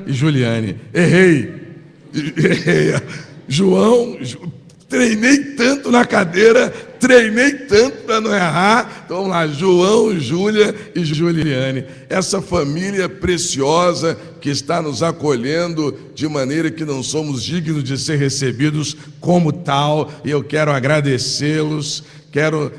e Juliane. Errei. João, treinei tanto na cadeira, treinei tanto para não errar. Então vamos lá, João, Júlia e Juliane. Essa família preciosa que está nos acolhendo de maneira que não somos dignos de ser recebidos como tal. E eu quero agradecê-los, quero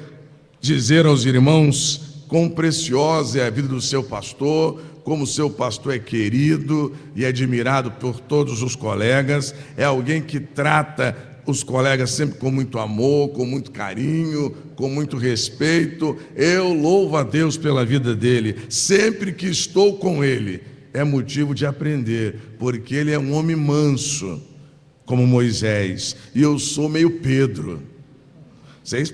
dizer aos irmãos quão preciosa é a vida do seu pastor, como seu pastor é querido e admirado por todos os colegas. É alguém que trata os colegas sempre com muito amor, com muito carinho, com muito respeito. Eu louvo a Deus pela vida dele. Sempre que estou com ele, é motivo de aprender, porque ele é um homem manso, como Moisés, e eu sou meio Pedro.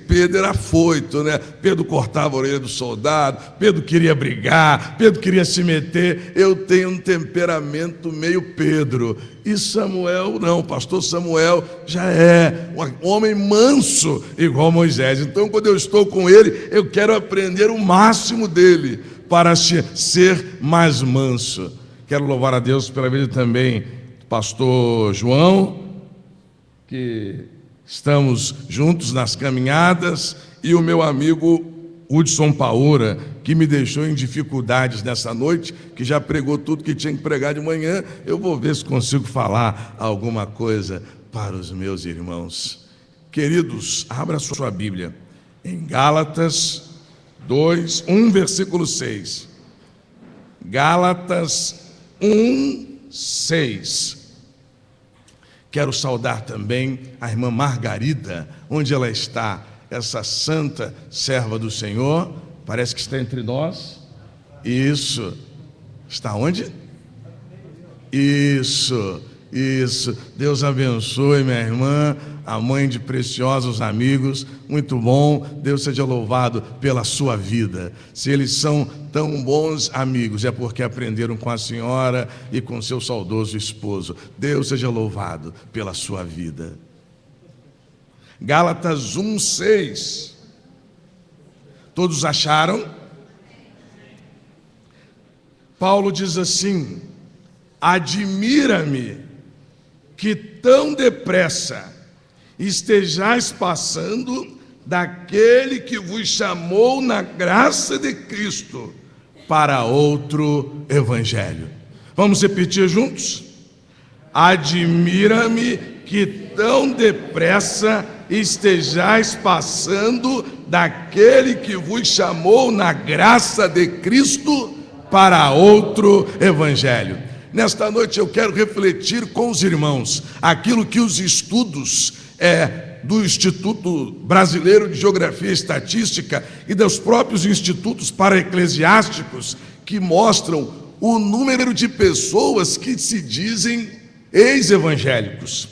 Pedro era afoito, né? Pedro cortava a orelha do soldado, Pedro queria brigar, Pedro queria se meter. Eu tenho um temperamento meio Pedro. E Samuel não, pastor Samuel já é um homem manso igual Moisés. Então quando eu estou com ele, eu quero aprender o máximo dele para ser mais manso. Quero louvar a Deus pela vida também do pastor João, que estamos juntos nas caminhadas, e o meu amigo Hudson Paura, que me deixou em dificuldades nessa noite, que já pregou tudo que tinha que pregar de manhã. Eu vou ver se consigo falar alguma coisa para os meus irmãos. Queridos, abra sua Bíblia em Gálatas 1, versículo 6. Gálatas 1, 6. Quero saudar também a irmã Margarida, onde ela está, essa santa serva do Senhor. Parece que está entre nós. Isso. Está onde? Isso. Deus abençoe minha irmã, a mãe de preciosos amigos. Muito bom. Deus seja louvado pela sua vida. Se eles são tão bons amigos, é porque aprenderam com a senhora e com seu saudoso esposo. Deus seja louvado pela sua vida. Gálatas 1, 6. Todos acharam? Paulo diz assim: admira-me que tão depressa estejais passando daquele que vos chamou na graça de Cristo para outro evangelho. Vamos repetir juntos? Admira-me que tão depressa estejais passando daquele que vos chamou na graça de Cristo para outro evangelho. Nesta noite eu quero refletir com os irmãos aquilo que os estudos do Instituto Brasileiro de Geografia e Estatística e dos próprios institutos para-eclesiásticos, que mostram o número de pessoas que se dizem ex-evangélicos,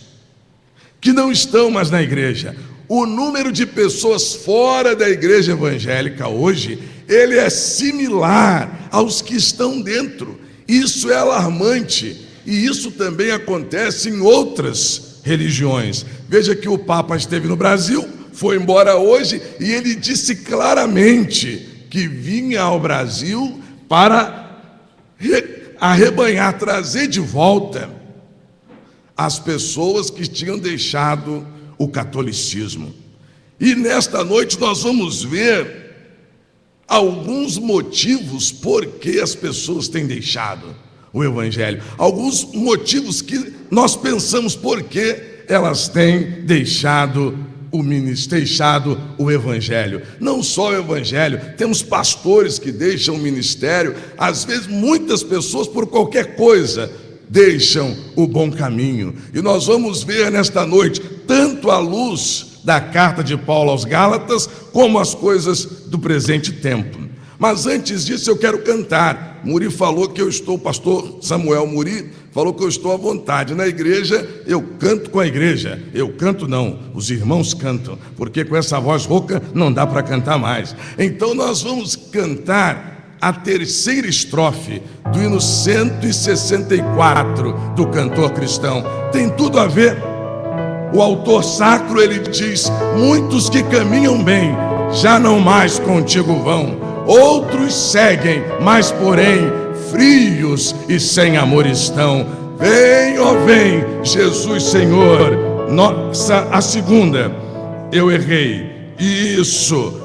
que não estão mais na igreja. O número de pessoas fora da igreja evangélica hoje, ele é similar aos que estão dentro. Isso é alarmante, e isso também acontece em outras religiões. Veja que o Papa esteve no Brasil, foi embora hoje, e ele disse claramente que vinha ao Brasil para arrebanhar, trazer de volta as pessoas que tinham deixado o catolicismo. E nesta noite nós vamos ver alguns motivos por que as pessoas têm deixado o evangelho, alguns motivos que nós pensamos por que elas têm deixado o evangelho. Não só o evangelho, temos pastores que deixam o ministério. Às vezes muitas pessoas, por qualquer coisa, deixam o bom caminho, e nós vamos ver nesta noite tanto à luz da carta de Paulo aos Gálatas, como as coisas do presente tempo. Mas antes disso eu quero cantar. Muri falou que eu estou, pastor Samuel Muri falou que eu estou à vontade. Na igreja eu canto com a igreja. Eu canto não, os irmãos cantam, porque com essa voz rouca não dá para cantar mais. Então nós vamos cantar a terceira estrofe do hino 164 do cantor cristão. Tem tudo a ver. O autor sacro, ele diz: muitos que caminham bem, já não mais contigo vão. Outros seguem, mas porém frios e sem amor estão. Vem, ó vem, Jesus Senhor. A segunda, eu errei. Isso.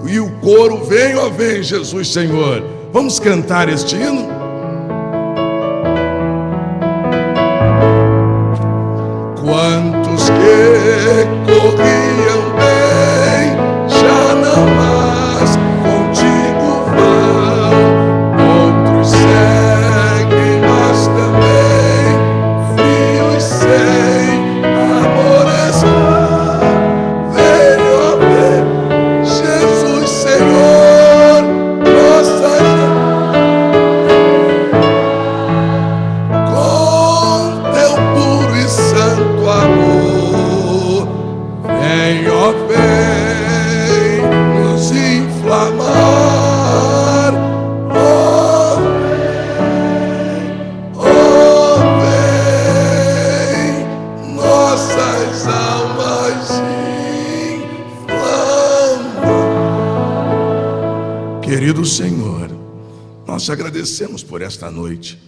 E o coro, vem, ó vem, Jesus Senhor. Vamos cantar este hino? Quantos que corriam bem, já não mais contigo vão. Outros seguem, mas também frios sem amor estão. Vem, ó vem, Jesus Senhor, nossa com teu puro e santo amor. Vem, ó vem, nos inflamar. Ó vem, nossas almas inflamar. Querido Senhor, nós te agradecemos por esta noite.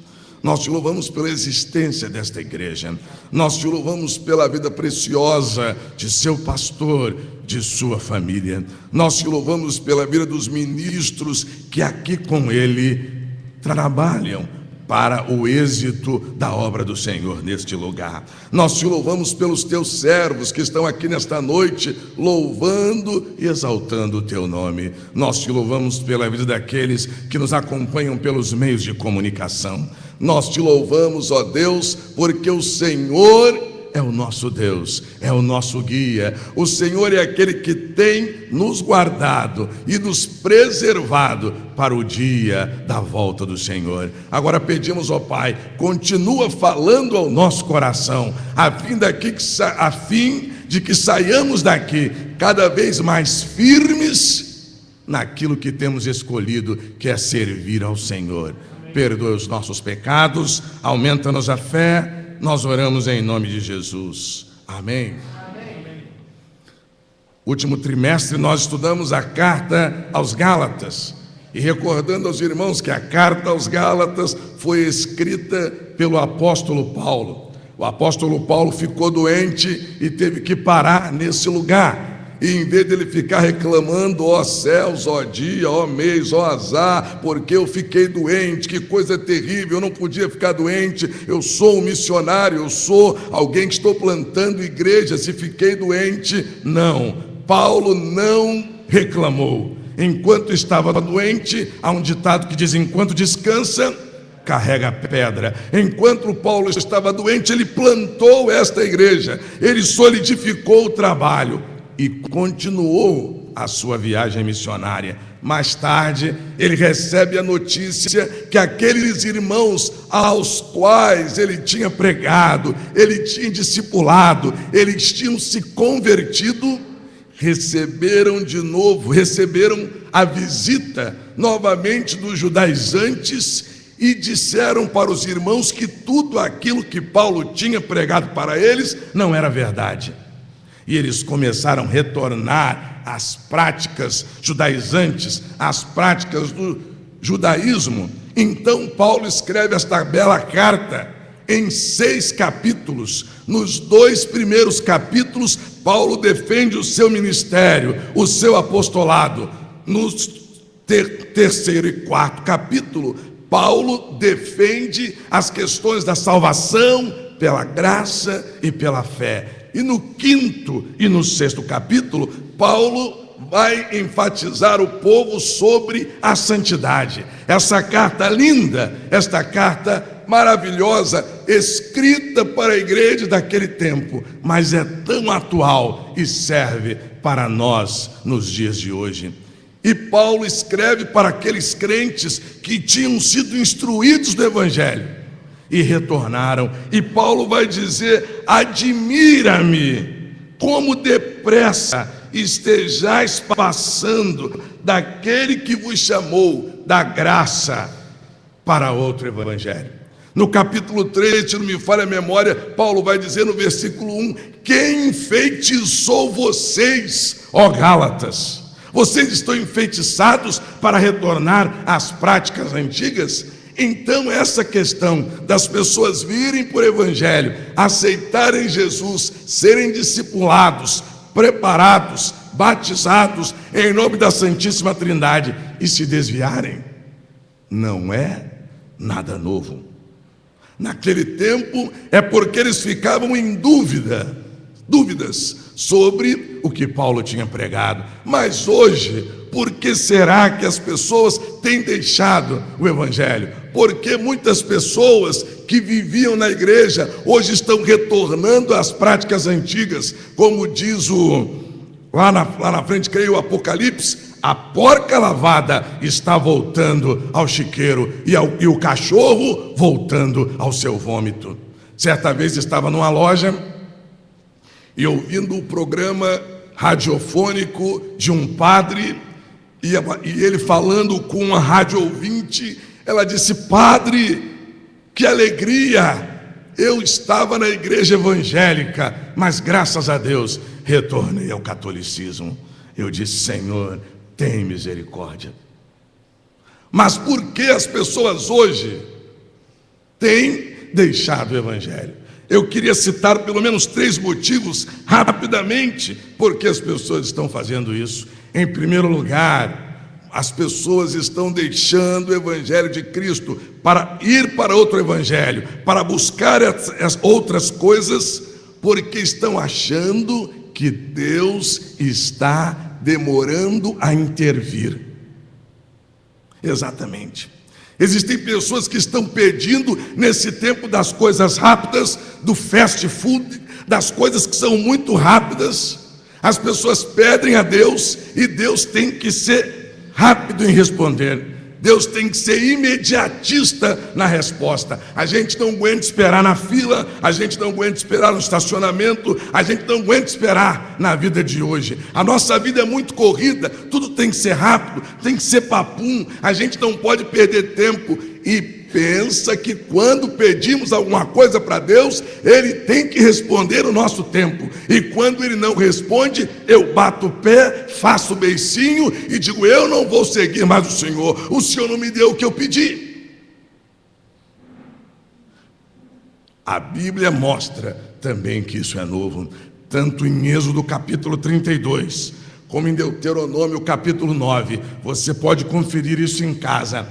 Nós te louvamos pela existência desta igreja. Nós te louvamos pela vida preciosa de seu pastor, de sua família. Nós te louvamos pela vida dos ministros que aqui com ele trabalham para o êxito da obra do Senhor neste lugar. Nós te louvamos pelos teus servos que estão aqui nesta noite, louvando e exaltando o teu nome. Nós te louvamos pela vida daqueles que nos acompanham pelos meios de comunicação. Nós te louvamos, ó Deus, porque o Senhor é o nosso Deus, é o nosso guia. O Senhor é aquele que tem nos guardado e nos preservado para o dia da volta do Senhor. Agora pedimos, ó Pai, continua falando ao nosso coração, a fim de que saiamos daqui cada vez mais firmes naquilo que temos escolhido, que é servir ao Senhor. Perdoa os nossos pecados, aumenta-nos a fé. Nós oramos em nome de Jesus. Amém. Amém. Último trimestre nós estudamos a carta aos Gálatas. E recordando aos irmãos que a carta aos Gálatas foi escrita pelo apóstolo Paulo. O apóstolo Paulo ficou doente e teve que parar nesse lugar. E em vez dele ficar reclamando, ó céus, ó dia, ó mês, ó azar, porque eu fiquei doente, que coisa terrível, eu não podia ficar doente, eu sou um missionário, eu sou alguém que estou plantando igrejas e fiquei doente. Não, Paulo não reclamou. Enquanto estava doente, há um ditado que diz: enquanto descansa, carrega a pedra. Enquanto Paulo estava doente, ele plantou esta igreja, ele solidificou o trabalho e continuou a sua viagem missionária. Mais tarde, ele recebe a notícia que aqueles irmãos aos quais ele tinha pregado, ele tinha discipulado, eles tinham se convertido, receberam a visita novamente dos judaizantes e disseram para os irmãos que tudo aquilo que Paulo tinha pregado para eles não era verdade. E eles começaram a retornar às práticas judaizantes, às práticas do judaísmo. Então Paulo escreve esta bela carta em 6 capítulos. Nos 2 primeiros capítulos, Paulo defende o seu ministério, o seu apostolado. No terceiro e 4 capítulo, Paulo defende as questões da salvação pela graça e pela fé. E no 5º e no 6º capítulo, Paulo vai enfatizar o povo sobre a santidade. Essa carta linda, esta carta maravilhosa, escrita para a igreja daquele tempo, mas é tão atual e serve para nós nos dias de hoje. E Paulo escreve para aqueles crentes que tinham sido instruídos do Evangelho e retornaram. E Paulo vai dizer: admira-me como depressa estejais passando daquele que vos chamou da graça para outro evangelho. No capítulo 3, se não me falha a memória, Paulo vai dizer no versículo 1: quem enfeitiçou vocês, ó Gálatas? Vocês estão enfeitiçados para retornar às práticas antigas? Então essa questão das pessoas virem por evangelho, aceitarem Jesus, serem discipulados, preparados, batizados em nome da Santíssima Trindade e se desviarem, não é nada novo. Naquele tempo é porque eles ficavam em dúvidas sobre o que Paulo tinha pregado. Mas hoje, por que será que as pessoas têm deixado o evangelho? Porque muitas pessoas que viviam na igreja hoje estão retornando às práticas antigas, como diz lá na frente, creio, o Apocalipse: a porca lavada está voltando ao chiqueiro e o cachorro voltando ao seu vômito. Certa vez estava numa loja e ouvindo o programa radiofônico de um padre, e ele falando com uma rádio ouvinte, ela disse: padre, que alegria! Eu estava na igreja evangélica, mas graças a Deus retornei ao catolicismo. Eu disse: Senhor, tem misericórdia. Mas por que as pessoas hoje têm deixado o evangelho? Eu queria citar pelo menos 3 motivos rapidamente porque as pessoas estão fazendo isso. Em primeiro lugar, as pessoas estão deixando o evangelho de Cristo para ir para outro evangelho, para buscar as outras coisas, porque estão achando que Deus está demorando a intervir. Exatamente. Existem pessoas que estão pedindo nesse tempo das coisas rápidas, do fast food, das coisas que são muito rápidas. As pessoas pedem a Deus e Deus tem que ser rápido em responder. Deus tem que ser imediatista na resposta. A gente não aguenta esperar na fila, a gente não aguenta esperar no estacionamento, a gente não aguenta esperar na vida de hoje. A nossa vida é muito corrida, tudo tem que ser rápido, tem que ser papum, a gente não pode perder tempo e pensa que quando pedimos alguma coisa para Deus, Ele tem que responder o nosso tempo. E quando Ele não responde, eu bato o pé, faço o beicinho e digo: eu não vou seguir mais o Senhor não me deu o que eu pedi. A Bíblia mostra também que isso é novo, tanto em Êxodo capítulo 32, como em Deuteronômio capítulo 9, você pode conferir isso em casa.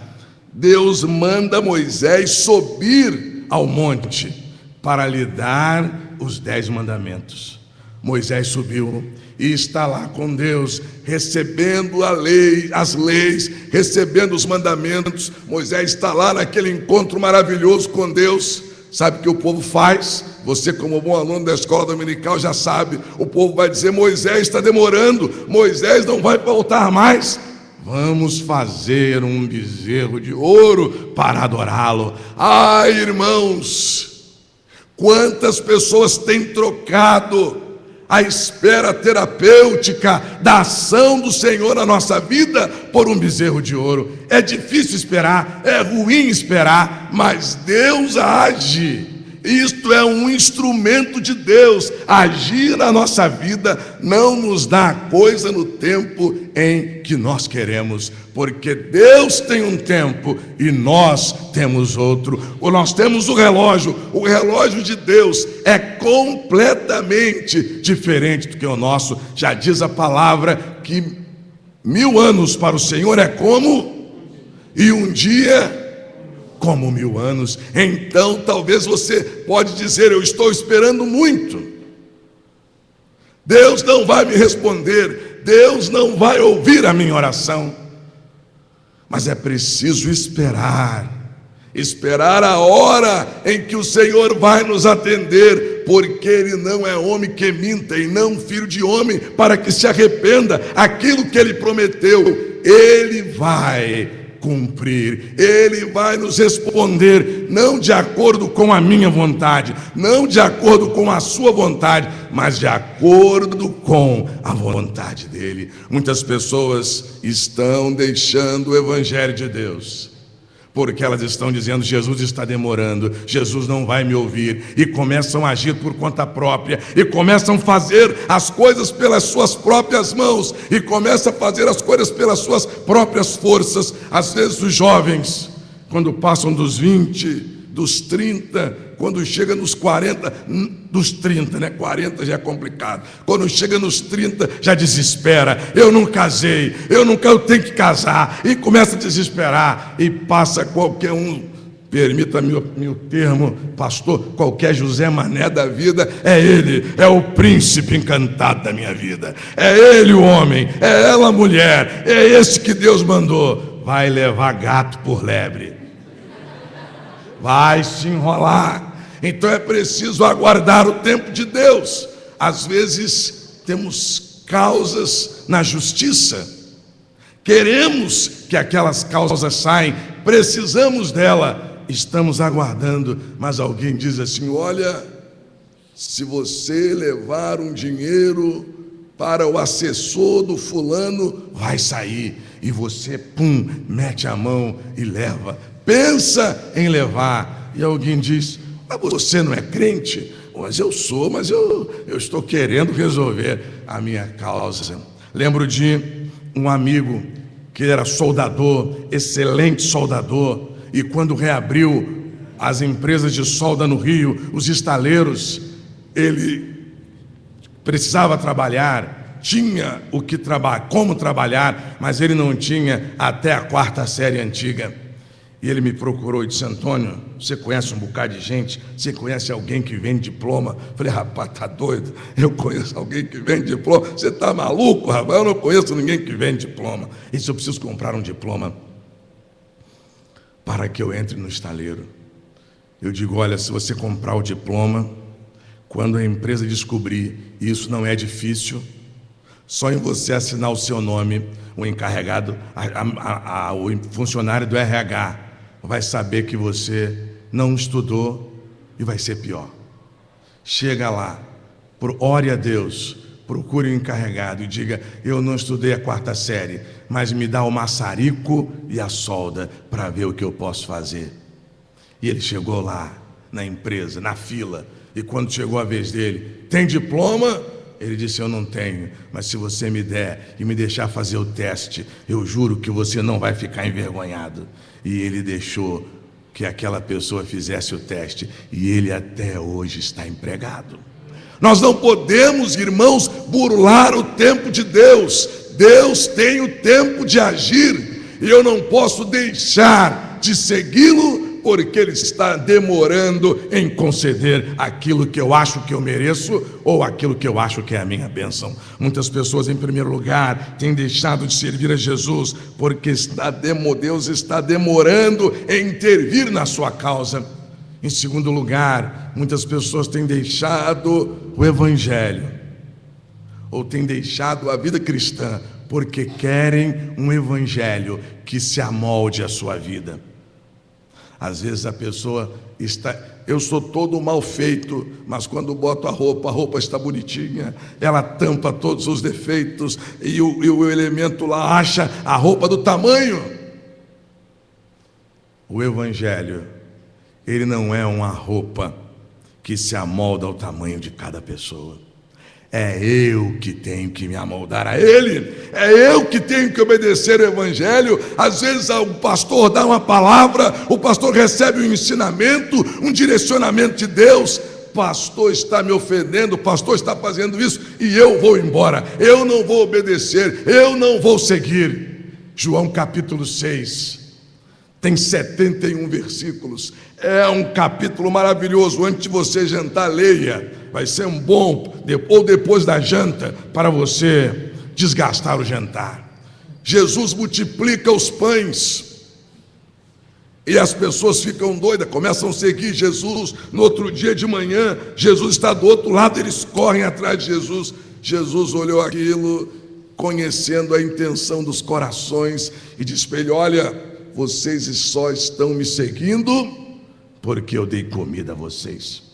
Deus manda Moisés subir ao monte para lhe dar os 10 mandamentos. Moisés subiu e está lá com Deus, recebendo a lei, as leis, recebendo os mandamentos. Moisés está lá naquele encontro maravilhoso com Deus. Sabe o que o povo faz? Você, como bom aluno da escola dominical, já sabe. O povo vai dizer: Moisés está demorando, Moisés não vai voltar mais. Vamos fazer um bezerro de ouro para adorá-lo. Ai, irmãos, quantas pessoas têm trocado a espera terapêutica da ação do Senhor na nossa vida por um bezerro de ouro. É difícil esperar, é ruim esperar, mas Deus age. Isto é um instrumento de Deus. Agir na nossa vida não nos dá coisa no tempo em que nós queremos, porque Deus tem um tempo e nós temos outro. Nós temos o relógio de Deus é completamente diferente do que o nosso. Já diz a palavra que 1000 anos para o Senhor é como, e um dia como 1000 anos. Então talvez você pode dizer: eu estou esperando muito, Deus não vai me responder, Deus não vai ouvir a minha oração. Mas é preciso esperar a hora em que o Senhor vai nos atender, porque Ele não é homem que minta, e não filho de homem para que se arrependa. Aquilo que Ele prometeu, Ele vai cumprir, Ele vai nos responder, não de acordo com a minha vontade, não de acordo com a sua vontade, mas de acordo com a vontade dEle. Muitas pessoas estão deixando o Evangelho de Deus, porque elas estão dizendo: Jesus está demorando, Jesus não vai me ouvir, e começam a agir por conta própria, e começam a fazer as coisas pelas suas próprias mãos, e começam a fazer as coisas pelas suas próprias forças. Às vezes os jovens, quando passam dos 20, dos 30, quando chega nos 40, dos 30, né? 40 já é complicado. Quando chega nos 30, já desespera. Eu não casei, eu tenho que casar. E começa a desesperar. E passa qualquer um, permita-me o termo, pastor, qualquer José Mané da vida, é ele, é o príncipe encantado da minha vida. É ele o homem, é ela a mulher, é esse que Deus mandou. Vai levar gato por lebre. Vai se enrolar. Então é preciso aguardar o tempo de Deus. Às vezes temos causas na justiça, queremos que aquelas causas saiam, precisamos dela, estamos aguardando, mas alguém diz assim: olha, se você levar um dinheiro para o assessor do fulano, vai sair. E você, mete a mão e leva. Pensa em levar. E alguém diz: mas você não é crente? Mas eu sou, mas eu estou querendo resolver a minha causa. Lembro de um amigo que era soldador, excelente soldador, e quando reabriu as empresas de solda no Rio, os estaleiros, ele precisava trabalhar, tinha o que trabalhar, como trabalhar, mas ele não tinha até a 4ª série antiga. E ele me procurou e disse: Antônio, você conhece um bocado de gente? Você conhece alguém que vende diploma? Falei: rapaz, tá doido? Eu conheço alguém que vende diploma? Você tá maluco, rapaz? Eu não conheço ninguém que vende diploma. Ele disse: eu preciso comprar um diploma para que eu entre no estaleiro. Eu digo: olha, se você comprar o diploma, quando a empresa descobrir, e isso não é difícil, só em você assinar o seu nome, o encarregado, o funcionário do RH vai saber que você não estudou e vai ser pior. Chega lá, ore a Deus, procure o encarregado e diga: eu não estudei a 4ª série, mas me dá o maçarico e a solda para ver o que eu posso fazer. E ele chegou lá na empresa, na fila, e quando chegou a vez dele: tem diploma? Ele disse: eu não tenho, mas se você me der e me deixar fazer o teste, eu juro que você não vai ficar envergonhado. E ele deixou que aquela pessoa fizesse o teste, e ele até hoje está empregado. Nós não podemos, irmãos, burlar o tempo de Deus. Deus tem o tempo de agir, e eu não posso deixar de segui-lo porque Ele está demorando em conceder aquilo que eu acho que eu mereço ou aquilo que eu acho que é a minha bênção. Muitas pessoas, em primeiro lugar, têm deixado de servir a Jesus porque Deus está demorando em intervir na sua causa. Em segundo lugar, muitas pessoas têm deixado o Evangelho ou têm deixado a vida cristã porque querem um Evangelho que se amolde à sua vida. Às vezes a pessoa está: eu sou todo mal feito, mas quando boto a roupa está bonitinha, ela tampa todos os defeitos, e o elemento lá acha a roupa do tamanho. O Evangelho, ele não é uma roupa que se amolda ao tamanho de cada pessoa. É eu que tenho que me amoldar a Ele, é eu que tenho que obedecer o Evangelho. Às vezes o pastor dá uma palavra, o pastor recebe um ensinamento, um direcionamento de Deus. Pastor está me ofendendo, pastor está fazendo isso, e eu vou embora, eu não vou obedecer, eu não vou seguir. João capítulo 6, tem 71 versículos, é um capítulo maravilhoso. Antes de você jantar, leia. Vai ser um bom, ou depois da janta, para você desgastar o jantar. Jesus multiplica os pães, e as pessoas ficam doidas, começam a seguir Jesus. No outro dia de manhã, Jesus está do outro lado, eles correm atrás de Jesus. Jesus olhou aquilo, conhecendo a intenção dos corações, e disse para ele: olha, vocês só estão me seguindo porque eu dei comida a vocês.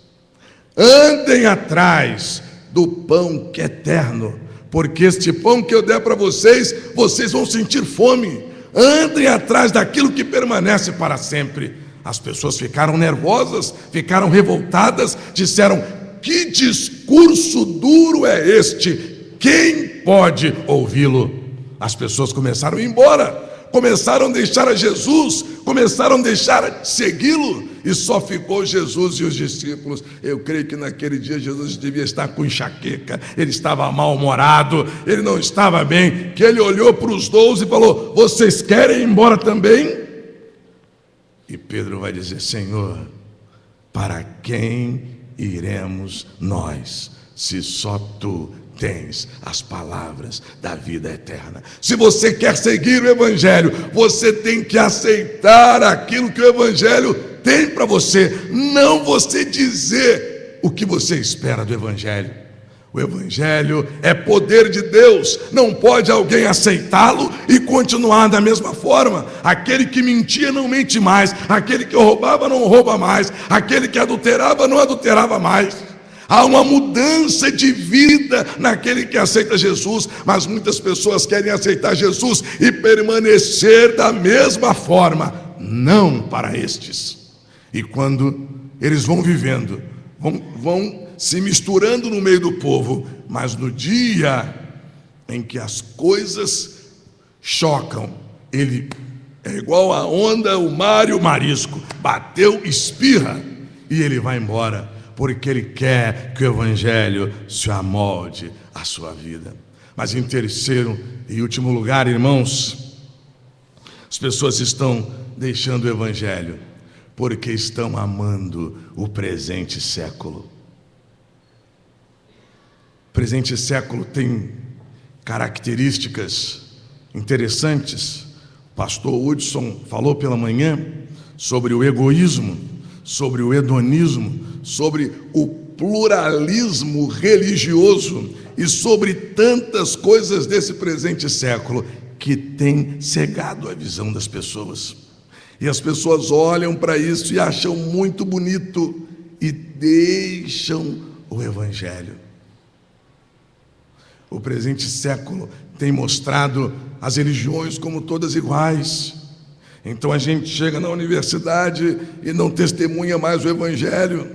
Andem atrás do pão que é eterno, porque este pão que eu der para vocês, vocês vão sentir fome. Andem atrás daquilo que permanece para sempre. As pessoas ficaram nervosas, ficaram revoltadas, disseram: que discurso duro é este? Quem pode ouvi-lo? As pessoas começaram a ir embora, começaram a deixar a Jesus, começaram a deixar de segui-lo, e só ficou Jesus e os discípulos. Eu creio que naquele dia Jesus devia estar com enxaqueca, ele estava mal-humorado, ele não estava bem, que ele olhou para os 12 e falou: vocês querem ir embora também? E Pedro vai dizer: Senhor, para quem iremos nós, se só tu tens as palavras da vida eterna? Se você quer seguir o Evangelho, você tem que aceitar aquilo que o Evangelho tem para você, não você dizer o que você espera do Evangelho. O Evangelho é poder de Deus, não pode alguém aceitá-lo e continuar da mesma forma. Aquele que mentia não mente mais, aquele que roubava não rouba mais, aquele que adulterava não adulterava mais. Há uma mudança de vida naquele que aceita Jesus, mas muitas pessoas querem aceitar Jesus e permanecer da mesma forma. Não para estes. E quando eles vão vivendo, vão se misturando no meio do povo, mas no dia em que as coisas chocam, ele é igual a onda, o mar e o marisco, bateu, espirra, e ele vai embora, porque ele quer que o Evangelho se amolde à sua vida. Mas em terceiro e último lugar, irmãos, as pessoas estão deixando o Evangelho porque estão amando o presente século. O presente século tem características interessantes. O pastor Hudson falou pela manhã sobre o egoísmo, sobre o hedonismo, sobre o pluralismo religioso e sobre tantas coisas desse presente século que tem cegado a visão das pessoas. E as pessoas olham para isso e acham muito bonito e deixam o Evangelho. O presente século tem mostrado as religiões como todas iguais. Então a gente chega na universidade e não testemunha mais o Evangelho.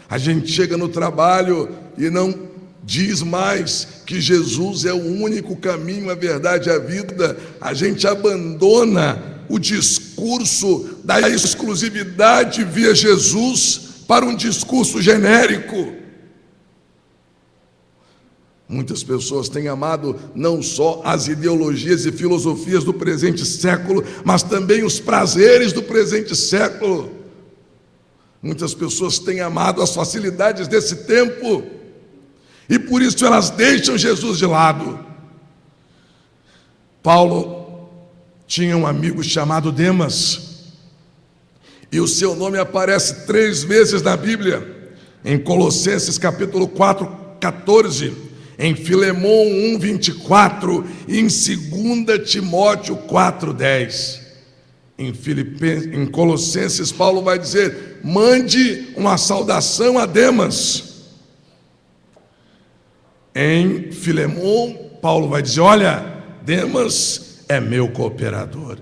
A gente chega no trabalho e não diz mais que Jesus é o único caminho, a verdade e a vida. A gente abandona o discurso da exclusividade via Jesus para um discurso genérico. Muitas pessoas têm amado não só as ideologias e filosofias do presente século, mas também os prazeres do presente século. Muitas pessoas têm amado as facilidades desse tempo e por isso elas deixam Jesus de lado. Paulo tinha um amigo chamado Demas, e o seu nome aparece 3 vezes na Bíblia, em Colossenses capítulo 4, 14, em Filemão 1, 24 e em 2 Timóteo 4, 10. Em Colossenses, Paulo vai dizer: mande uma saudação a Demas. Em Filemão, Paulo vai dizer: olha, Demas é meu cooperador.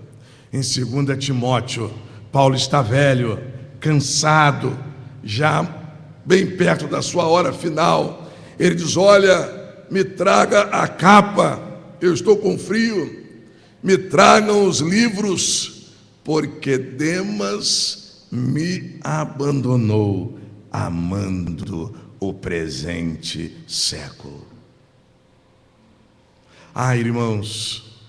Em 2 Timóteo, Paulo está velho, cansado, já bem perto da sua hora final. Ele diz: olha, me traga a capa, eu estou com frio, me tragam os livros, porque Demas me abandonou, amando o presente século. Ah, irmãos,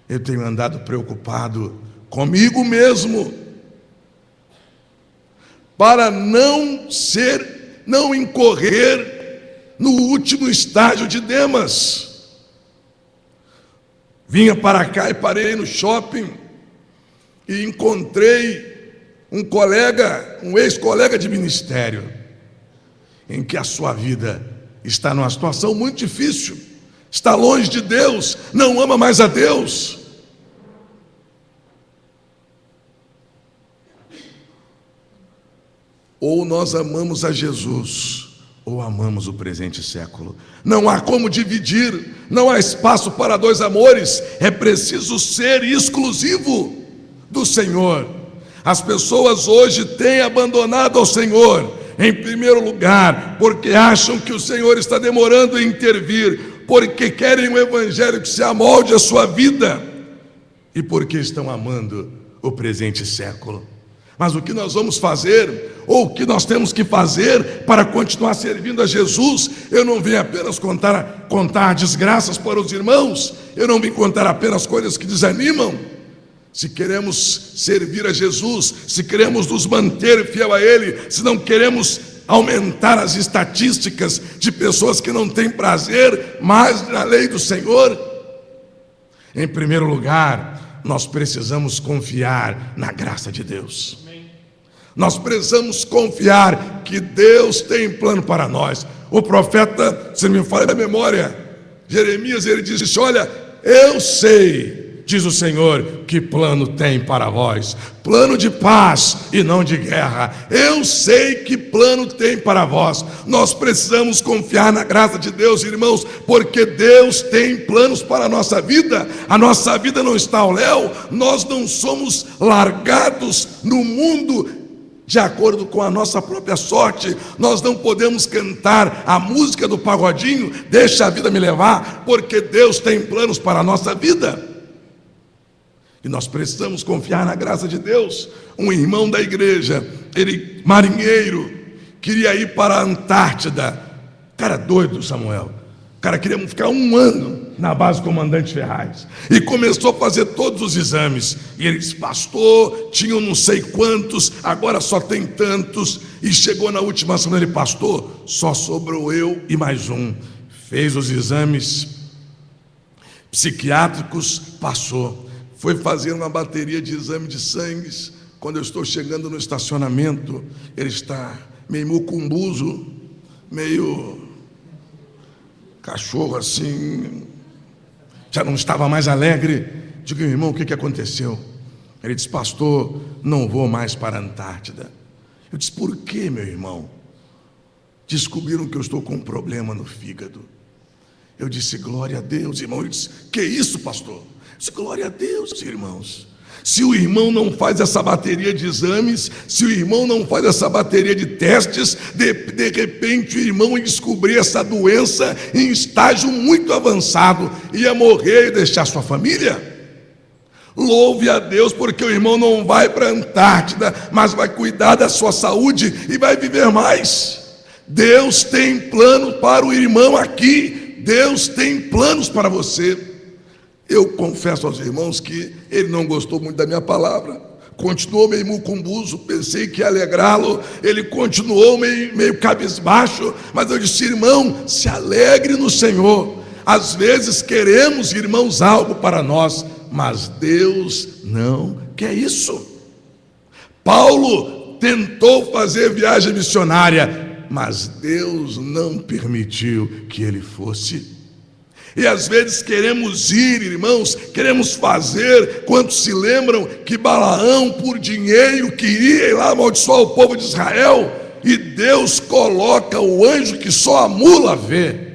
eu tenho andado preocupado comigo mesmo, para não incorrer no último estágio de Demas. Vinha para cá e parei no shopping e encontrei um colega, um ex-colega de ministério, em que a sua vida está numa situação muito difícil, está longe de Deus, não ama mais a Deus. Ou nós amamos a Jesus, ou amamos o presente século. Não há como dividir, não há espaço para 2 amores, é preciso ser exclusivo do Senhor. As pessoas hoje têm abandonado ao Senhor, em primeiro lugar, porque acham que o Senhor está demorando em intervir, porque querem um evangelho que se amolde à sua vida. e porque estão amando o presente século. Mas o que nós vamos fazer, ou o que nós temos que fazer para continuar servindo a Jesus? Eu não vim apenas contar desgraças para os irmãos, eu não vim contar apenas coisas que desanimam. Se queremos servir a Jesus, se queremos nos manter fiel a Ele, se não queremos aumentar as estatísticas de pessoas que não têm prazer mais na lei do Senhor, em primeiro lugar, nós precisamos confiar na graça de Deus. Nós precisamos confiar que Deus tem plano para nós. O profeta, se não me falha a memória, Jeremias, ele disse: olha, eu sei, diz o Senhor, que plano tem para vós, plano de paz e não de guerra. Eu sei que plano tem para vós. Nós precisamos confiar na graça de Deus, irmãos, porque Deus tem planos para a nossa vida não está ao léu, nós não somos largados no mundo de acordo com a nossa própria sorte. Nós não podemos cantar a música do pagodinho, deixa a vida me levar, porque Deus tem planos para a nossa vida. E nós precisamos confiar na graça de Deus. Um irmão da igreja, ele marinheiro, queria ir para a Antártida. Cara doido, Samuel. O cara queria ficar 1 ano na base Comandante Ferraz. E começou a fazer todos os exames. E ele disse: pastor, tinham não sei quantos, agora só tem tantos. E chegou na última semana, ele: pastor, só sobrou eu e mais um. Fez os exames psiquiátricos, passou. Foi fazer uma bateria de exame de sangue. Quando eu estou chegando no estacionamento, ele está meio mucumbuso, meio cachorro assim, já não estava mais alegre. Digo: irmão, o que aconteceu? Ele disse: pastor, não vou mais para a Antártida. Eu disse: por quê, meu irmão? Descobriram que eu estou com um problema no fígado. Eu disse: glória a Deus, irmão. Ele disse: que isso, pastor? Eu disse: glória a Deus, irmãos. Se o irmão não faz essa bateria de exames, se o irmão não faz essa bateria de testes, de repente o irmão ia descobrir essa doença em estágio muito avançado, ia morrer e deixar sua família. Louve a Deus, porque o irmão não vai para a Antártida, mas vai cuidar da sua saúde e vai viver mais. Deus tem plano para o irmão aqui, Deus tem planos para você. Eu confesso aos irmãos que ele não gostou muito da minha palavra, continuou meio mucumbuso, pensei que ia alegrá-lo, ele continuou meio cabisbaixo, mas eu disse: irmão, se alegre no Senhor. Às vezes queremos, irmãos, algo para nós, mas Deus não quer isso. Paulo tentou fazer viagem missionária, mas Deus não permitiu que ele fosse. E às vezes queremos ir, irmãos, queremos fazer. Quantos se lembram que Balaão, por dinheiro, queria ir lá amaldiçoar o povo de Israel, e Deus coloca o anjo que só a mula vê?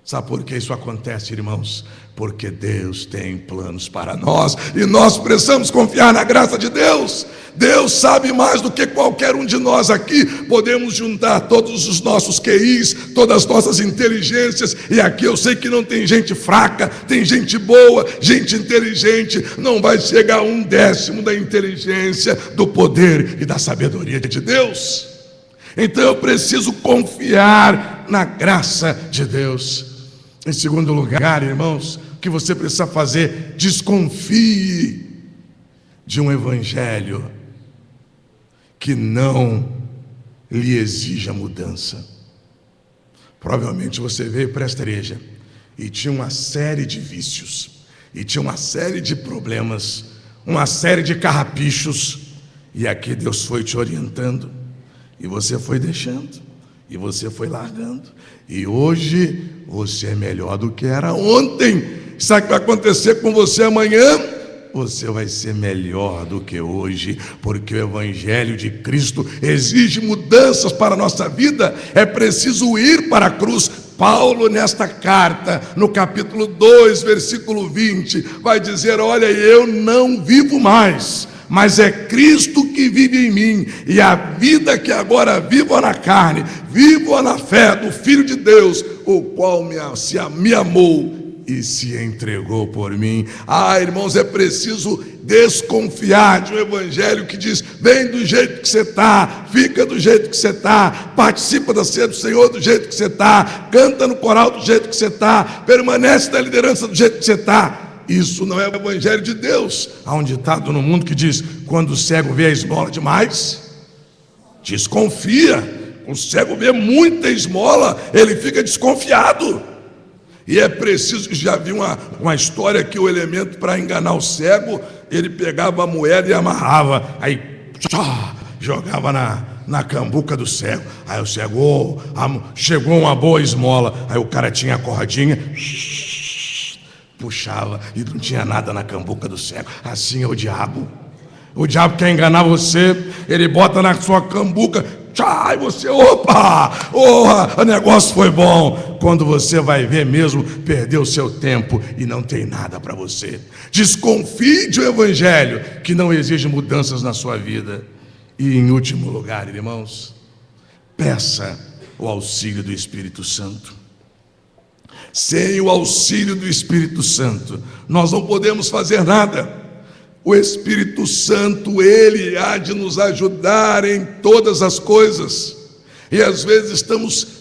Sabe por que isso acontece, irmãos? Porque Deus tem planos para nós, e nós precisamos confiar na graça de Deus. Deus sabe mais do que qualquer um de nós aqui. Podemos juntar todos os nossos QIs, todas as nossas inteligências, e aqui eu sei que não tem gente fraca, tem gente boa, gente inteligente. Não vai chegar a 1/10 da inteligência, do poder e da sabedoria de Deus. Então eu preciso confiar na graça de Deus. Em segundo lugar, irmãos, o que você precisa fazer? Desconfie de um evangelho que não lhe exija mudança. Provavelmente você veio para esta igreja e tinha uma série de vícios, e tinha uma série de problemas, uma série de carrapichos, e aqui Deus foi te orientando, e você foi deixando, e você foi largando, e hoje você é melhor do que era ontem. Sabe o que vai acontecer com você amanhã? Você vai ser melhor do que hoje, porque o Evangelho de Cristo exige mudanças para a nossa vida. É preciso ir para a cruz. Paulo, nesta carta, no capítulo 2, versículo 20, vai dizer: olha, eu não vivo mais, mas é Cristo que vive em mim, e a vida que agora vivo na carne, vivo na fé do Filho de Deus, o qual me amou e se entregou por mim. Irmãos, é preciso desconfiar de um evangelho que diz: vem do jeito que você está, fica do jeito que você está, participa da ceia do Senhor do jeito que você está, canta no coral do jeito que você está, permanece na liderança do jeito que você está. Isso não é o evangelho de Deus. Há um ditado no mundo que diz: quando o cego vê a esmola demais, desconfia. O cego vê muita esmola, ele fica desconfiado. E é preciso, já vi uma história que o elemento, para enganar o cego, ele pegava a moeda e amarrava, aí jogava na cambuca do cego. Aí o cego, chegou uma boa esmola, aí o cara tinha a cordinha, puxava e não tinha nada na cambuca do cego. Assim é o diabo. O diabo quer enganar você, ele bota na sua cambuca, e você, opa, o negócio foi bom. Quando você vai ver mesmo, perdeu o seu tempo e não tem nada para você. Desconfie de um evangelho que não exige mudanças na sua vida. E em último lugar, irmãos, peça o auxílio do Espírito Santo. Sem o auxílio do Espírito Santo, nós não podemos fazer nada. O Espírito Santo, ele há de nos ajudar em todas as coisas. E às vezes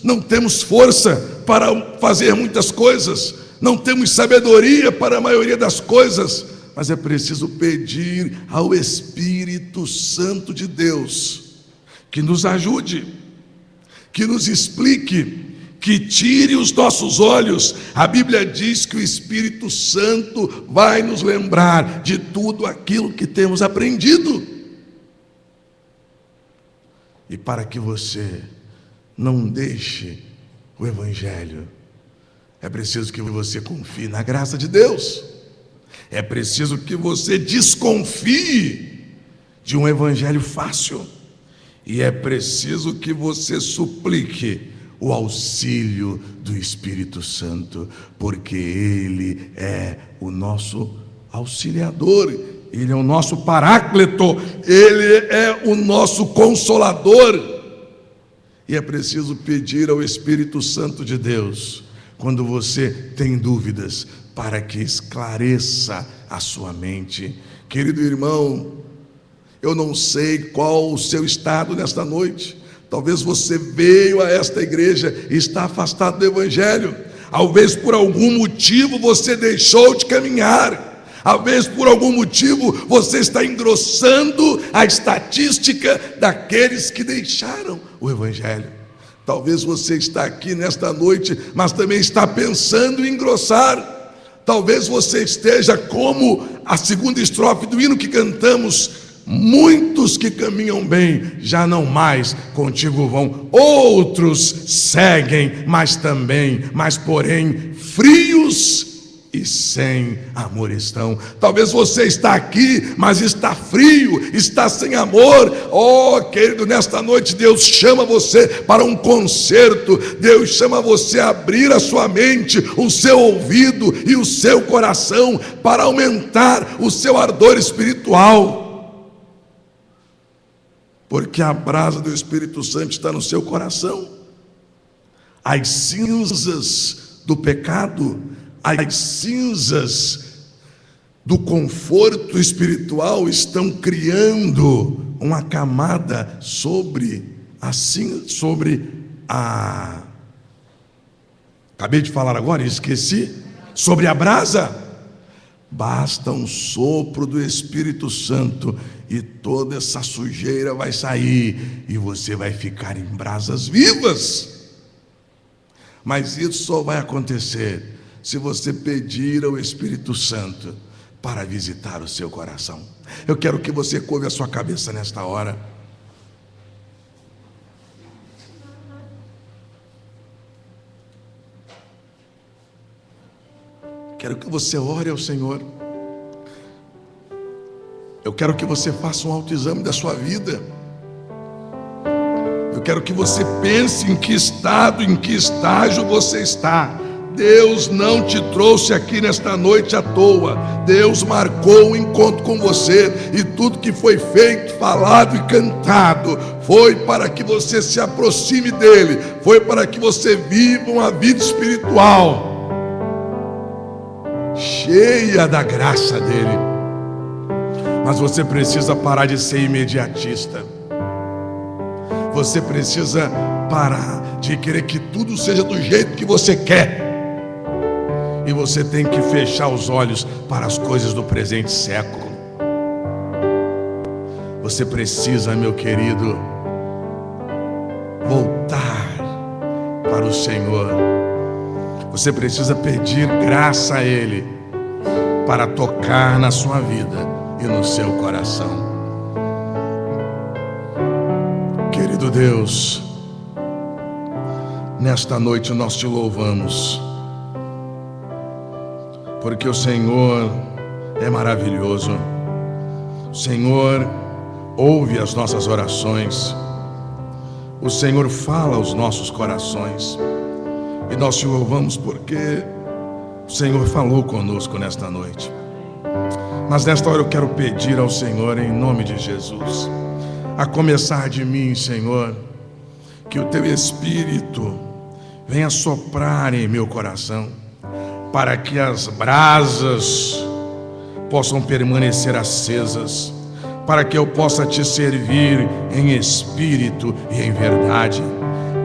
não temos força para fazer muitas coisas, não temos sabedoria para a maioria das coisas, mas é preciso pedir ao Espírito Santo de Deus que nos ajude, que nos explique, que tire os nossos olhos. A Bíblia diz que o Espírito Santo vai nos lembrar de tudo aquilo que temos aprendido. E para que você não deixe o Evangelho, é preciso que você confie na graça de Deus. É preciso que você desconfie de um Evangelho fácil. E é preciso que você suplique o auxílio do Espírito Santo, porque Ele é o nosso auxiliador, Ele é o nosso paráclito, Ele é o nosso consolador. E é preciso pedir ao Espírito Santo de Deus, quando você tem dúvidas, para que esclareça a sua mente. Querido irmão, eu não sei qual o seu estado nesta noite. Talvez você veio a esta igreja e está afastado do Evangelho. Talvez por algum motivo você deixou de caminhar. Talvez por algum motivo você está engrossando a estatística daqueles que deixaram o Evangelho. Talvez você está aqui nesta noite, mas também está pensando em engrossar. Talvez você esteja como a segunda estrofe do hino que cantamos: muitos que caminham bem já não mais contigo vão, outros seguem, mas porém frios e sem amor estão. Talvez você está aqui, mas está frio, está sem amor. Querido, nesta noite Deus chama você para um concerto. Deus chama você a abrir a sua mente, o seu ouvido e o seu coração, para aumentar o seu ardor espiritual. Porque a brasa do Espírito Santo está no seu coração. As cinzas do pecado, as cinzas do conforto espiritual estão criando uma camada sobre acabei de falar agora e esqueci, sobre a brasa. Basta um sopro do Espírito Santo e toda essa sujeira vai sair e você vai ficar em brasas vivas. Mas isso só vai acontecer se você pedir ao Espírito Santo para visitar o seu coração. Eu quero que você curve a sua cabeça nesta hora. Quero que você ore ao Senhor. Eu quero que você faça um autoexame da sua vida. Eu quero que você pense em que estado, em que estágio você está. Deus não te trouxe aqui nesta noite à toa. Deus marcou um encontro com você, e tudo que foi feito, falado e cantado foi para que você se aproxime dele, foi para que você viva uma vida espiritual. cheia da graça dele. Mas você precisa parar de ser imediatista. Você precisa parar de querer que tudo seja do jeito que você quer. E você tem que fechar os olhos para as coisas do presente século. Você precisa, meu querido, voltar para o Senhor. Você precisa pedir graça a Ele para tocar na sua vida e no seu coração. Querido Deus, nesta noite nós te louvamos, porque o Senhor é maravilhoso. O Senhor ouve as nossas orações. O Senhor fala aos nossos corações. E nós te louvamos porque o Senhor falou conosco nesta noite. Mas nesta hora eu quero pedir ao Senhor, em nome de Jesus, a começar de mim, Senhor, que o teu Espírito venha soprar em meu coração, para que as brasas possam permanecer acesas, para que eu possa te servir em espírito e em verdade,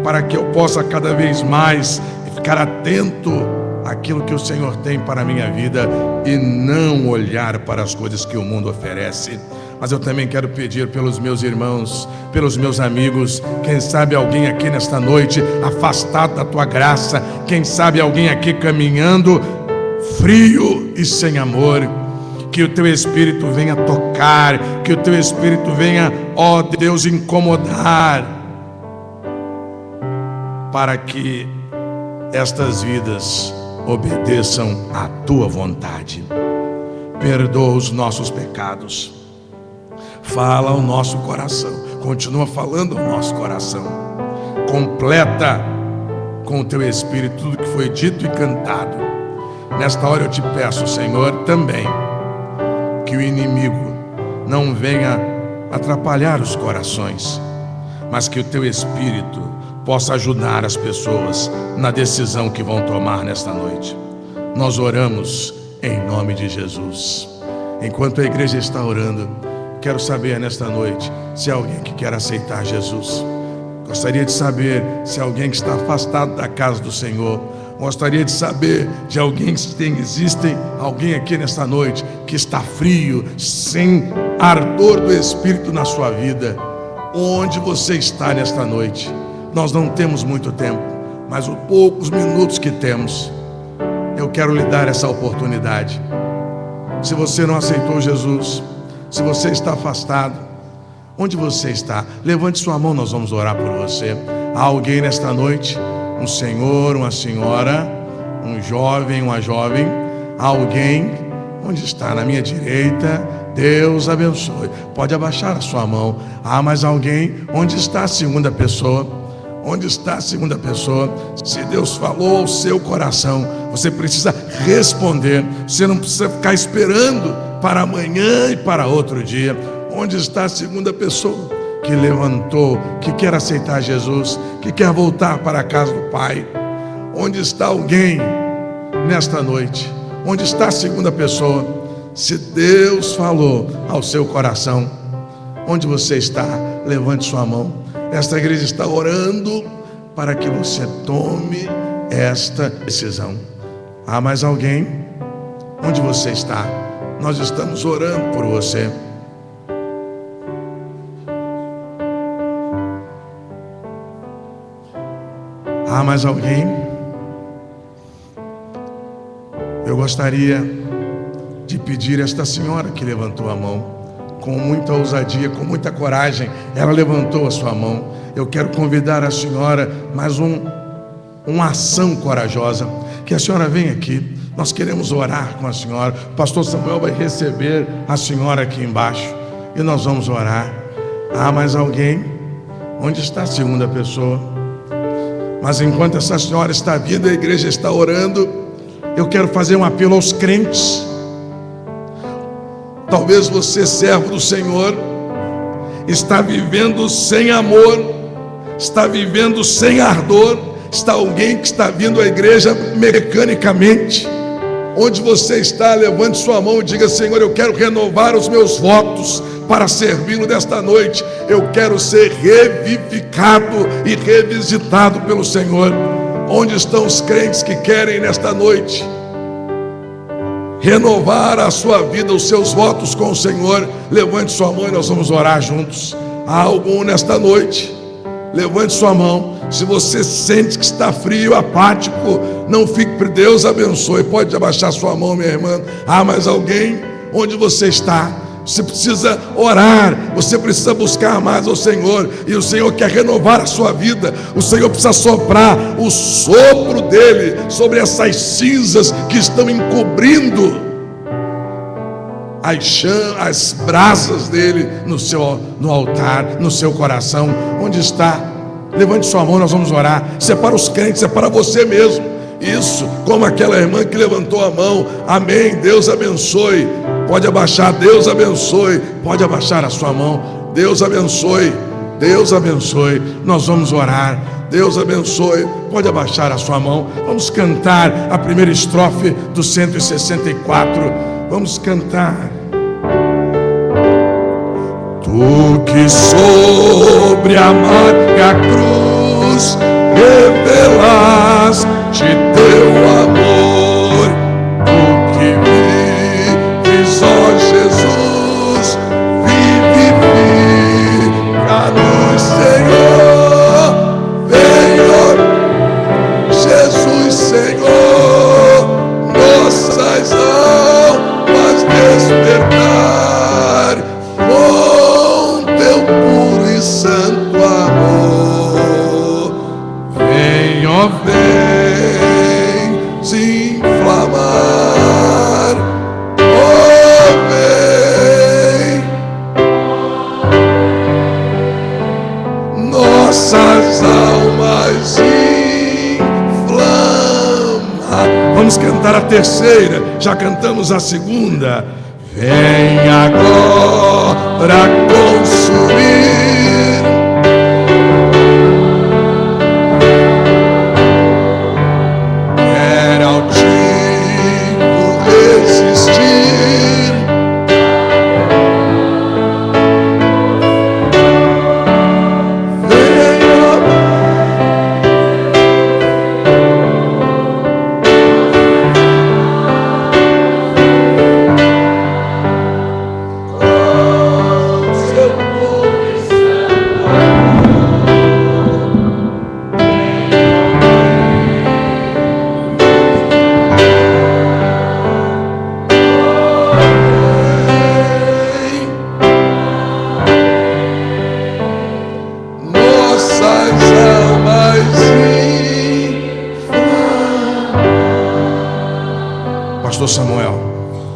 para que eu possa cada vez mais ficar atento àquilo que o Senhor tem para a minha vida e não olhar para as coisas que o mundo oferece. Mas eu também quero pedir pelos meus irmãos, pelos meus amigos, quem sabe alguém aqui nesta noite afastado da tua graça, quem sabe alguém aqui caminhando frio e sem amor. Que o teu Espírito venha tocar, que o teu Espírito venha, ó Deus, incomodar, para que estas vidas obedeçam à tua vontade. Perdoa os nossos pecados, fala ao nosso coração, continua falando ao nosso coração, completa com o teu Espírito tudo que foi dito e cantado. Nesta hora eu te peço, Senhor, também que o inimigo não venha atrapalhar os corações, mas que o teu Espírito possa ajudar as pessoas na decisão que vão tomar nesta noite. Nós oramos em nome de Jesus. Enquanto a igreja está orando, quero saber nesta noite se há alguém que quer aceitar Jesus. Gostaria de saber se há alguém que está afastado da casa do Senhor. Gostaria de saber de alguém que existe alguém aqui nesta noite que está frio, sem ardor do Espírito na sua vida. Onde você está nesta noite? Nós não temos muito tempo, mas os poucos minutos que temos, eu quero lhe dar essa oportunidade. Se você não aceitou Jesus, se você está afastado, onde você está? Levante sua mão, nós vamos orar por você. Há alguém nesta noite? Um senhor, uma senhora, um jovem, uma jovem, alguém, onde está? Na minha direita. Deus abençoe. Pode abaixar a sua mão. Há mais alguém? Onde está a segunda pessoa? Onde está a segunda pessoa? Se Deus falou ao seu coração, você precisa responder. Você não precisa ficar esperando para amanhã e para outro dia. Onde está a segunda pessoa que levantou, que quer aceitar Jesus, que quer voltar para a casa do Pai? Onde está alguém nesta noite? Onde está a segunda pessoa? Se Deus falou ao seu coração, onde você está? Levante sua mão. Esta igreja está orando para que você tome esta decisão. Há mais alguém? Onde você está? Nós estamos orando por você. Há mais alguém? Eu gostaria de pedir a esta senhora que levantou a mão, com muita ousadia, com muita coragem, ela levantou a sua mão. Eu quero convidar a senhora, mais uma ação corajosa, que a senhora venha aqui. Nós queremos orar com a senhora. O pastor Samuel vai receber a senhora aqui embaixo e nós vamos orar. Há mais alguém? Onde está a segunda pessoa? Mas enquanto essa senhora está vindo, a igreja está orando, eu quero fazer um apelo aos crentes. Talvez você, servo do Senhor, está vivendo sem amor, está vivendo sem ardor. Está alguém que está vindo à igreja mecanicamente, Onde você está, levante sua mão e diga: Senhor, eu quero renovar os meus votos para servi-lo desta noite. Eu quero ser revivificado e revisitado pelo Senhor. Onde estão os crentes que querem nesta noite renovar a sua vida, os seus votos com o Senhor? Levante sua mão e nós vamos orar juntos. Há algum nesta noite? Levante sua mão. Se você sente que está frio, apático, não fique, Deus abençoe. Pode abaixar sua mão, minha irmã. Há mais alguém? Onde você está? Você precisa orar, você precisa buscar mais ao Senhor, e o Senhor quer renovar a sua vida. O Senhor precisa soprar o sopro dele sobre essas cinzas que estão encobrindo as brasas dele no altar, no seu coração. Onde está? Levante sua mão, nós vamos orar. Isso é para os crentes, isso é para você mesmo. Isso, como aquela irmã que levantou a mão. Amém, Deus abençoe. Pode abaixar, Deus abençoe. Pode abaixar a sua mão. Deus abençoe, Deus abençoe. Nós vamos orar. Deus abençoe. Pode abaixar a sua mão. Vamos cantar a primeira estrofe do 164. Vamos cantar. Tu que sobre a amarga cruz revelaste teu amor, tu que vives, ó Jesus, vivifica-nos, Senhor. Vem, ó Jesus, Senhor, nossas almas despertar com teu puro e santo amor. Vem, ó vem, se inflamar, ó vem, nossas almas inflamar. Vamos cantar a terceira, já cantamos a segunda. Vem agora consumir resistir.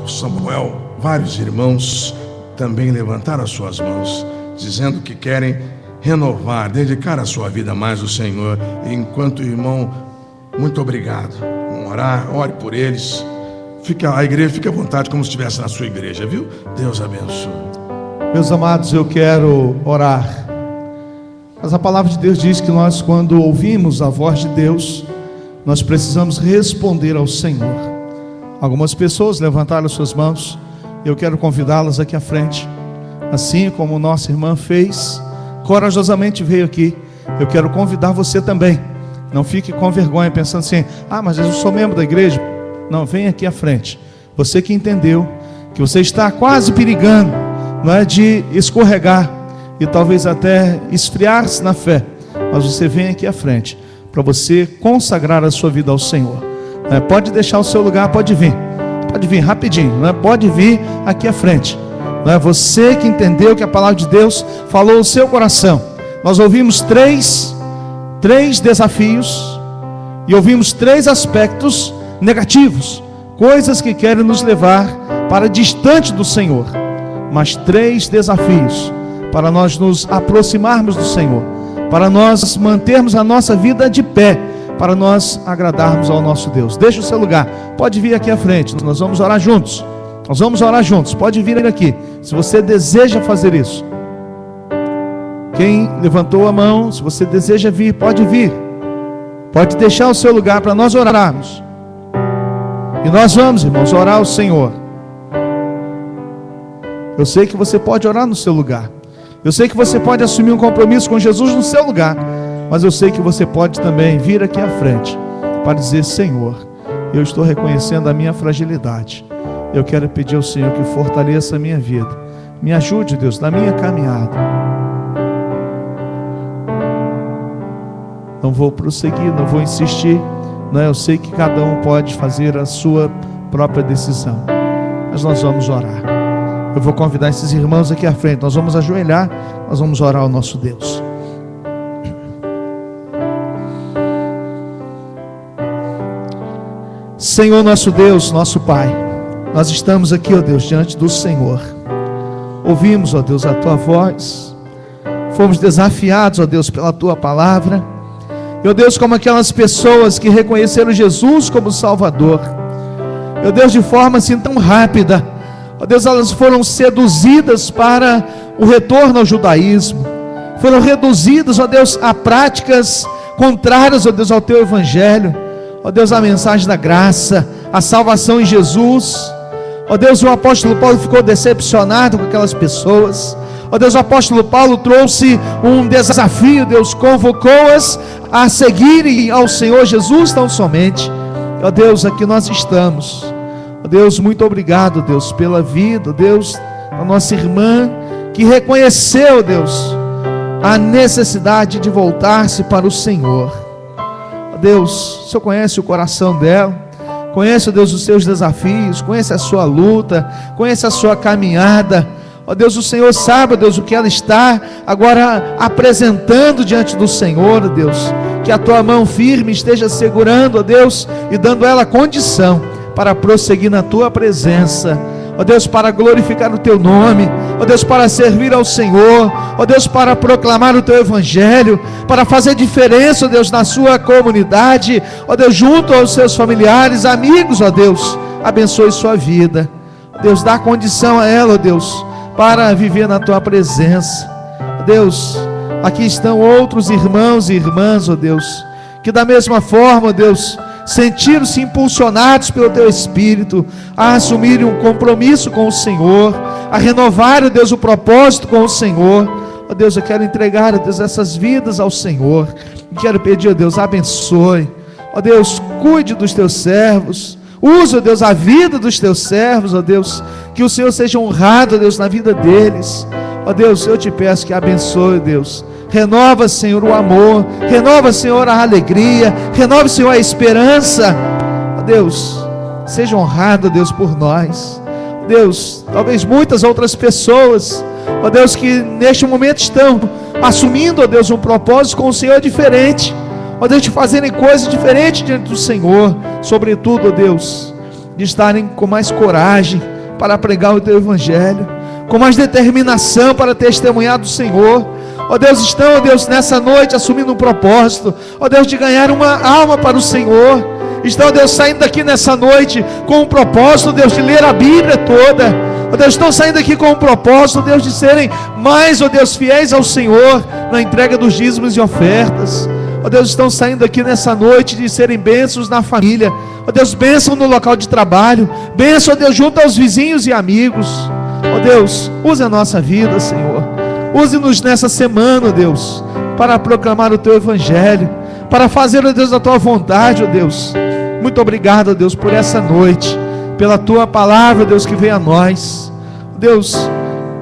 Samuel, vários irmãos também levantaram as suas mãos, dizendo que querem renovar, dedicar a sua vida mais ao Senhor. E enquanto o irmão, muito obrigado, vamos orar, ore por eles. A igreja fica à vontade, como se estivesse na sua igreja, viu? Deus abençoe. Meus amados, eu quero orar. Mas a palavra de Deus diz que nós, quando ouvimos a voz de Deus, nós precisamos responder ao Senhor. Algumas pessoas levantaram suas mãos. Eu quero convidá-las aqui à frente. Assim como nossa irmã fez, corajosamente veio aqui. Eu quero convidar você também. Não fique com vergonha pensando assim: ah, mas eu sou membro da igreja. Não, vem aqui à frente. Você que entendeu que você está quase perigando, não é, de escorregar e talvez até esfriar-se na fé, mas você vem aqui à frente para você consagrar a sua vida ao Senhor. Pode deixar o seu lugar, pode vir rapidinho, pode vir aqui à frente. Você que entendeu que a palavra de Deus falou no seu coração. Nós ouvimos três desafios e ouvimos 3 aspectos negativos, coisas que querem nos levar para distante do Senhor, mas 3 desafios para nós nos aproximarmos do Senhor, para nós mantermos a nossa vida de pé, para nós agradarmos ao nosso Deus. Deixa o seu lugar, pode vir aqui à frente, nós vamos orar juntos. Pode vir aqui, se você deseja fazer isso. Quem levantou a mão, se você deseja vir, pode vir. Pode deixar o seu lugar para nós orarmos. E nós vamos, irmãos, orar ao Senhor. Eu sei que você pode orar no seu lugar. Eu sei que você pode assumir um compromisso com Jesus no seu lugar. Mas eu sei que você pode também vir aqui à frente para dizer: Senhor, eu estou reconhecendo a minha fragilidade. Eu quero pedir ao Senhor que fortaleça a minha vida. Me ajude, Deus, na minha caminhada. Não vou prosseguir, não vou insistir. Não, eu sei que cada um pode fazer a sua própria decisão. Mas nós vamos orar. Eu vou convidar esses irmãos aqui à frente. Nós vamos ajoelhar, nós vamos orar ao nosso Deus. Senhor nosso Deus, nosso Pai, nós estamos aqui, ó Deus, diante do Senhor. Ouvimos, ó Deus, a Tua voz. Fomos desafiados, ó Deus, pela Tua palavra. Meu Deus, como aquelas pessoas que reconheceram Jesus como Salvador, meu Deus, de forma assim tão rápida, ó Deus, elas foram seduzidas para o retorno ao judaísmo, foram reduzidas, ó Deus, a práticas contrárias, ó Deus, ao Teu Evangelho, ó Deus, a mensagem da graça, a salvação em Jesus. Ó Deus, o apóstolo Paulo ficou decepcionado com aquelas pessoas. Ó Deus, o apóstolo Paulo trouxe um desafio, Deus, convocou-as a seguirem ao Senhor Jesus tão somente. Ó Deus, aqui nós estamos. Ó Deus, muito obrigado, Deus, pela vida, Deus, da nossa irmã, que reconheceu, Deus, a necessidade de voltar-se para o Senhor. Ó Deus, o Senhor conhece o coração dela, conhece, ó Deus, os seus desafios, conhece a sua luta, conhece a sua caminhada. Ó Deus, o Senhor sabe, ó Deus, o que ela está agora apresentando diante do Senhor, ó Deus, que a Tua mão firme esteja segurando, ó Deus, e dando a ela condição para prosseguir na Tua presença, ó Deus, para glorificar o Teu nome, ó Deus, para servir ao Senhor, ó Deus, para proclamar o Teu Evangelho, para fazer diferença, ó Deus, na sua comunidade, ó Deus, junto aos seus familiares, amigos, ó Deus, abençoe sua vida, ó Deus, dá condição a ela, ó Deus, para viver na Tua presença. Deus, aqui estão outros irmãos e irmãs, ó Deus, que da mesma forma, ó Deus, sentiram-se impulsionados pelo Teu Espírito a assumirem um compromisso com o Senhor, a renovar, ó Deus, o propósito com o Senhor. Ó Deus, eu quero entregar, ó Deus, essas vidas ao Senhor, e quero pedir, ó Deus, abençoe, ó Deus, cuide dos Teus servos, usa, ó Deus, a vida dos Teus servos, ó Deus, que o Senhor seja honrado, ó Deus, na vida deles. Ó Deus, eu te peço que abençoe, Deus, renova, Senhor, o amor, renova, Senhor, a alegria, renova, Senhor, a esperança. Ó Deus, seja honrado, Deus, por nós. Deus, talvez muitas outras pessoas, ó Deus, que neste momento estão assumindo, ó Deus, um propósito com o Senhor diferente, ó Deus, de fazerem coisas diferentes diante do Senhor, sobretudo, ó Deus, de estarem com mais coragem para pregar o Teu Evangelho, com mais determinação para testemunhar do Senhor. Ó Deus, estão, ó Deus, nessa noite assumindo um propósito, ó Deus, de ganhar uma alma para o Senhor. Estão, ó Deus, saindo daqui nessa noite com um propósito, Deus, de ler a Bíblia toda. Ó Deus, estão saindo aqui com um propósito, Deus, de serem mais, ó Deus, fiéis ao Senhor na entrega dos dízimos e ofertas. Ó Deus, estão saindo aqui nessa noite de serem bênçãos na família. Ó Deus, bênção no local de trabalho, bênção, ó Deus, junto aos vizinhos e amigos. Ó Deus, use a nossa vida, Senhor. Use-nos nessa semana, ó Deus, para proclamar o Teu Evangelho, para fazer, ó Deus, a Tua vontade, ó Deus. Muito obrigado, ó Deus, por essa noite, pela Tua palavra, ó Deus, que veio a nós. Ó Deus,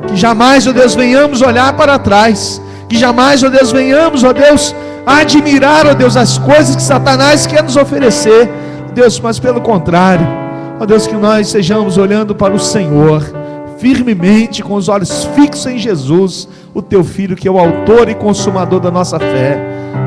que jamais, ó Deus, venhamos olhar para trás, que jamais, ó Deus, venhamos, ó Deus, admirar, ó Deus, as coisas que Satanás quer nos oferecer, ó Deus, mas pelo contrário, ó Deus, que nós sejamos olhando para o Senhor, firmemente, com os olhos fixos em Jesus, o Teu Filho, que é o autor e consumador da nossa fé.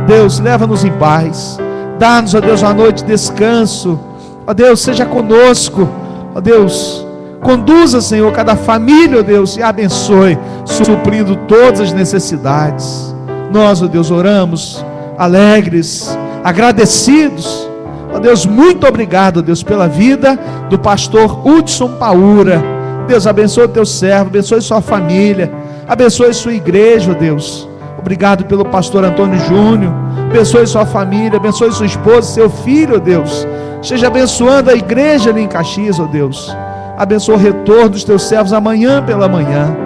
Deus, leva-nos em paz, dá-nos, ó Deus, uma noite de descanso. Ó Deus, seja conosco, ó Deus, conduza, Senhor, cada família, ó Deus, e abençoe, suprindo todas as necessidades. Nós, ó Deus, oramos alegres, agradecidos. Ó Deus, muito obrigado, ó Deus, pela vida do pastor Hudson Paura. Deus, abençoe o Teu servo, abençoe sua família, abençoe sua igreja, ó Deus. Obrigado pelo pastor Antônio Júnior, abençoe sua família, abençoe sua esposa, seu filho, ó Deus. esteja abençoando a igreja ali em Caxias, ó Deus. Abençoa o retorno dos teus servos amanhã pela manhã.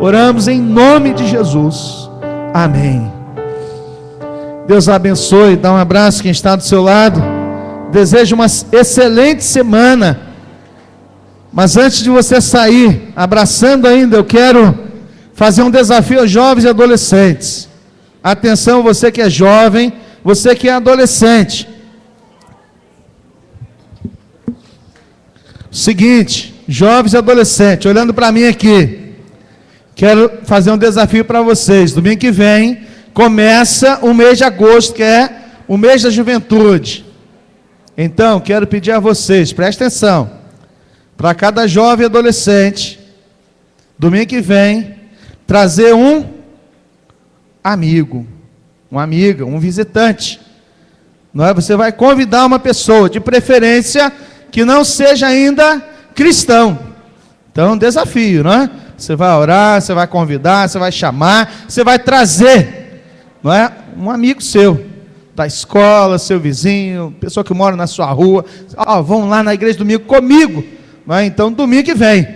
Oramos em nome de Jesus. Amém. Deus abençoe. Dá um abraço quem está do seu lado. Desejo uma excelente semana. Mas antes de você sair, abraçando ainda, eu quero fazer um desafio aos jovens e adolescentes. Atenção, você que é jovem, você que é adolescente. Seguinte, jovens e adolescentes, olhando para mim aqui, quero fazer um desafio para vocês. Domingo que vem começa o mês de agosto, que é o mês da juventude. Então, quero pedir a vocês, presta atenção, para cada jovem e adolescente, domingo que vem, trazer um amigo, uma amiga, um visitante. Não é? Você vai convidar uma pessoa, de preferência que não seja ainda cristão. Então, um desafio, não é? Você vai orar, você vai convidar, você vai chamar, você vai trazer, não é? Um amigo seu, da escola, seu vizinho, pessoa que mora na sua rua. Vão lá na igreja domingo comigo, não é? Então, domingo que vem,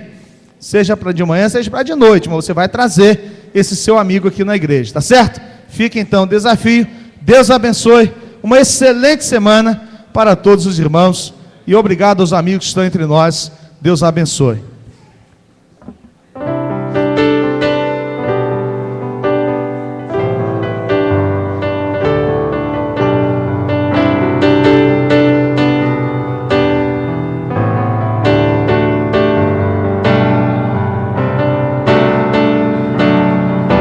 seja para de manhã, seja para de noite, mas você vai trazer esse seu amigo aqui na igreja, tá certo? Fica então o desafio. Deus abençoe, uma excelente semana para todos os irmãos, e obrigado aos amigos que estão entre nós. Deus abençoe.